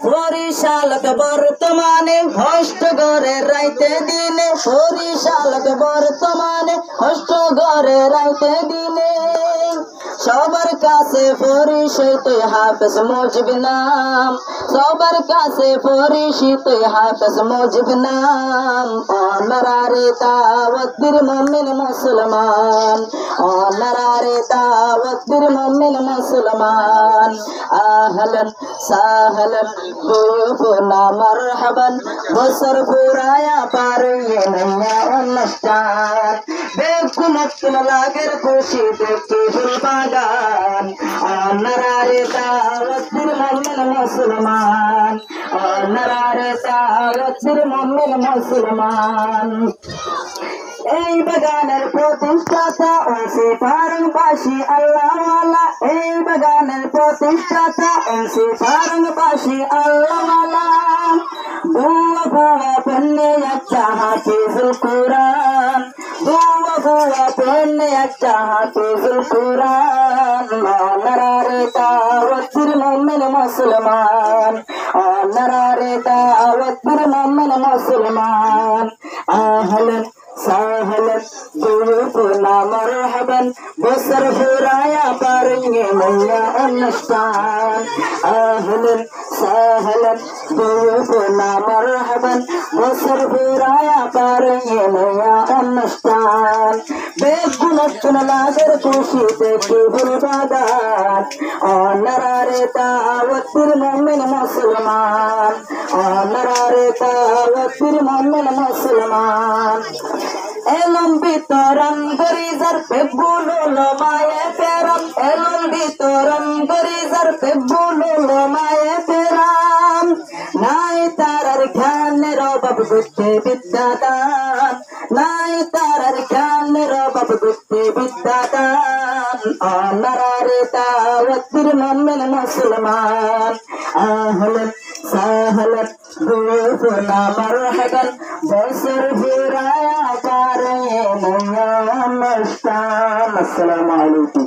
বরিশালক বর্তমানে হষ্ট ঘরে রাইতে দিনে, বরিশালক বর্তমানে হষ্ট ঘরে রাইতে দিনে। সবার কাছে পরিচিত হাফেজ মুজিব নাম, সবার কাছে পরিচিত হাফেজ মুজিব নাম। অনারারে দাওয়াতের মুমিন মুসলমান, অনারারে দাওয়াতের মুমিন মুসলমান। আহলান সাহলান দুয়ুফুনা মারহাবান, বছর পুরায়া পার নয়া অনুষ্ঠান। বেকুমত লাগের খুশি দেখি ফুল বাগান, অনারারে দাওয়াতের মুমিন মুসলমান, অনারারে দাওয়াতের মুমিন মুসলমান। এই বাগানের প্রতিষ্ঠাতা ওসি ফারুকবাসী আল্লাহওয়ালা, এই বাগানের প্রতিষ্ঠাতা ওসি ফারুকবাসী আল্লাহওয়ালা। দুয়া বুয়া পড়লে একটা হাফিজুল কুরআন, দুয়া বুয়া পড়লে একটা হাফিজুল কুরআন। অনারারে দাওয়াতের মুমিন মুসলমান, অনারারে দাওয়াতের মুমিন মুসলমান। আহলান সাহলান দুয়ুফুনা মারহাবান, বছর পুরায়া পার নয়া অনুষ্ঠান। আহলান সাহলান দুয়ুফুনা মারহাবান, বছর পুরায়া পার নয়া অনুষ্ঠান। বেগুনত লাগের খুশি দেখি ফুল বাগান, অনারারে দাওয়াতের মুমিন মুসলমান, অনারারে দাওয়াতের মুমিন মুসলমান। এলম বিতরণ গরিজার পেবুল মায়ে পেরাম, এলম বিতরণ গরিজার পেবুল মায়ে পেরাম। নাই তারার জ্ঞানের অভাব বুদ্ধি বিদ্যা দান, নাই তারার জ্ঞানের অভাব বুদ্ধি বিদ্যা দান। অনারারে দাওয়াতের মুমিন মুসলমান। আহলান সাহলান দুয়ুফুনা মারহাবান, বছর পুরায়া পার নয়া অনুষ্ঠান। আসসালামু আলাইকুম।